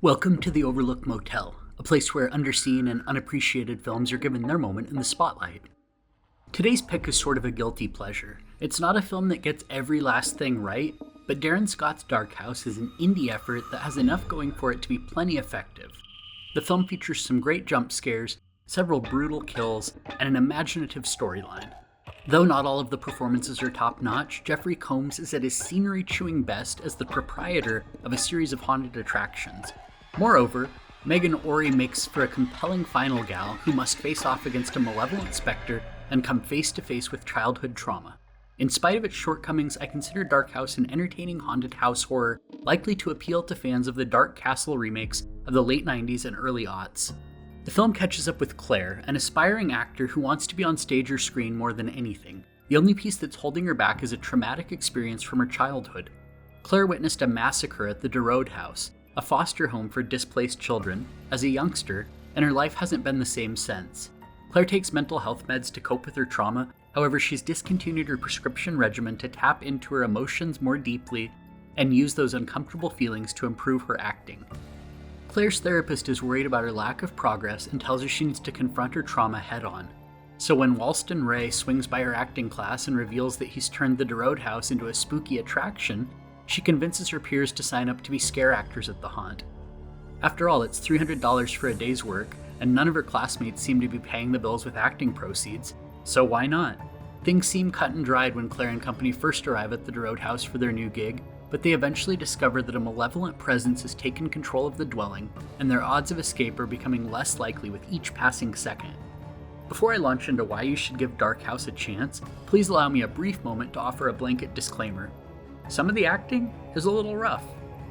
Welcome to the Overlook Motel, a place where underseen and unappreciated films are given their moment in the spotlight. Today's pick is sort of a guilty pleasure. It's not a film that gets every last thing right, but Darren Scott's Dark House is an indie effort that has enough going for it to be plenty effective. The film features some great jump scares, several brutal kills, and an imaginative storyline. Though not all of the performances are top-notch, Jeffrey Combs is at his scenery-chewing best as the proprietor of a series of haunted attractions. Moreover, Megan Ory makes for a compelling final gal who must face off against a malevolent specter and come face-to-face with childhood trauma. In spite of its shortcomings, I consider Dark House an entertaining haunted house horror likely to appeal to fans of the Dark Castle remakes of the late 90s and early aughts. The film catches up with Claire, an aspiring actor who wants to be on stage or screen more than anything. The only piece that's holding her back is a traumatic experience from her childhood. Claire witnessed a massacre at the DeRode House, a foster home for displaced children, as a youngster, and her life hasn't been the same since. Claire takes mental health meds to cope with her trauma, however she's discontinued her prescription regimen to tap into her emotions more deeply and use those uncomfortable feelings to improve her acting. Claire's therapist is worried about her lack of progress and tells her she needs to confront her trauma head-on. So when Walston Ray swings by her acting class and reveals that he's turned the DeRode House into a spooky attraction, she convinces her peers to sign up to be scare actors at the haunt. After all, it's $300 for a day's work, and none of her classmates seem to be paying the bills with acting proceeds, so why not? Things seem cut and dried when Claire and company first arrive at the DeRode House for their new gig, but they eventually discover that a malevolent presence has taken control of the dwelling, and their odds of escape are becoming less likely with each passing second. Before I launch into why you should give Dark House a chance, please allow me a brief moment to offer a blanket disclaimer. Some of the acting is a little rough.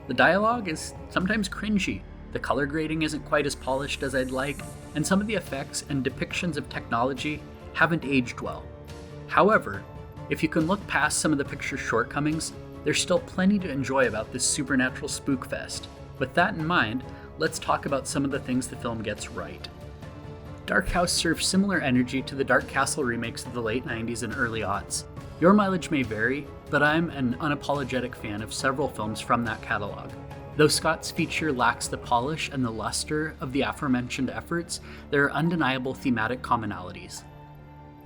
The dialogue is sometimes cringy, the color grading isn't quite as polished as I'd like, and some of the effects and depictions of technology haven't aged well. However, if you can look past some of the picture's shortcomings, there's still plenty to enjoy about this supernatural spook fest. With that in mind, let's talk about some of the things the film gets right. Dark House serves similar energy to the Dark Castle remakes of the late 90s and early aughts. Your mileage may vary, but I'm an unapologetic fan of several films from that catalog. Though Scott's feature lacks the polish and the luster of the aforementioned efforts, there are undeniable thematic commonalities.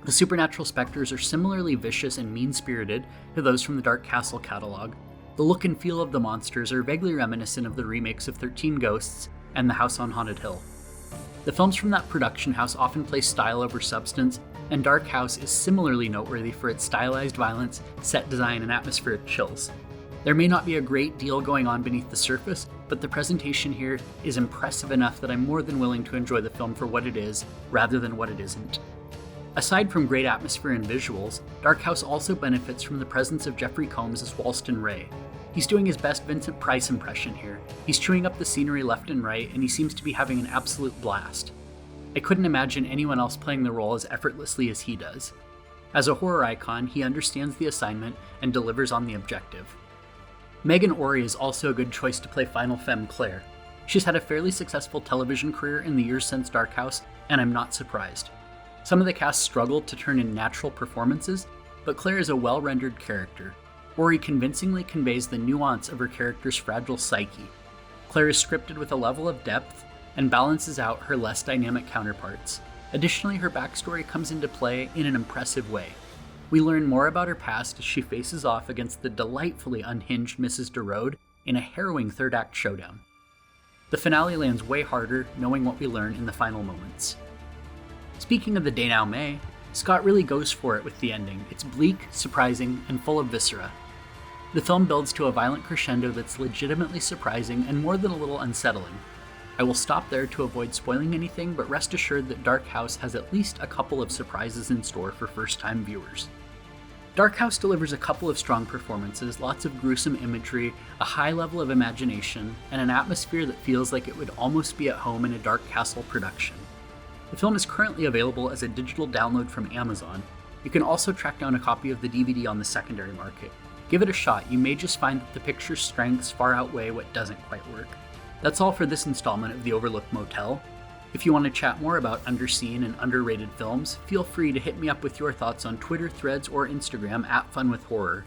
The supernatural specters are similarly vicious and mean-spirited to those from the Dark Castle catalog. The look and feel of the monsters are vaguely reminiscent of the remakes of 13 Ghosts and The House on Haunted Hill. The films from that production house often place style over substance, and Dark House is similarly noteworthy for its stylized violence, set design, and atmospheric chills. There may not be a great deal going on beneath the surface, but the presentation here is impressive enough that I'm more than willing to enjoy the film for what it is, rather than what it isn't. Aside from great atmosphere and visuals, Dark House also benefits from the presence of Jeffrey Combs as Walston Ray. He's doing his best Vincent Price impression here. He's chewing up the scenery left and right, and he seems to be having an absolute blast. I couldn't imagine anyone else playing the role as effortlessly as he does. As a horror icon, he understands the assignment and delivers on the objective. Megan Ory is also a good choice to play Final Femme Claire. She's had a fairly successful television career in the years since Dark House, and I'm not surprised. Some of the cast struggled to turn in natural performances, but Claire is a well-rendered character. Ory convincingly conveys the nuance of her character's fragile psyche. Claire is scripted with a level of depth and balances out her less dynamic counterparts. Additionally, her backstory comes into play in an impressive way. We learn more about her past as she faces off against the delightfully unhinged Mrs. DeRode in a harrowing third-act showdown. The finale lands way harder, knowing what we learn in the final moments. Speaking of the denouement, Scott really goes for it with the ending. It's bleak, surprising, and full of viscera. The film builds to a violent crescendo that's legitimately surprising and more than a little unsettling. I will stop there to avoid spoiling anything, but rest assured that Dark House has at least a couple of surprises in store for first-time viewers. Dark House delivers a couple of strong performances, lots of gruesome imagery, a high level of imagination, and an atmosphere that feels like it would almost be at home in a Dark Castle production. The film is currently available as a digital download from Amazon. You can also track down a copy of the DVD on the secondary market. Give it a shot, you may just find that the picture's strengths far outweigh what doesn't quite work. That's all for this installment of the Overlook Motel. If you want to chat more about underseen and underrated films, feel free to hit me up with your thoughts on Twitter, Threads, or Instagram @FunWithHorror.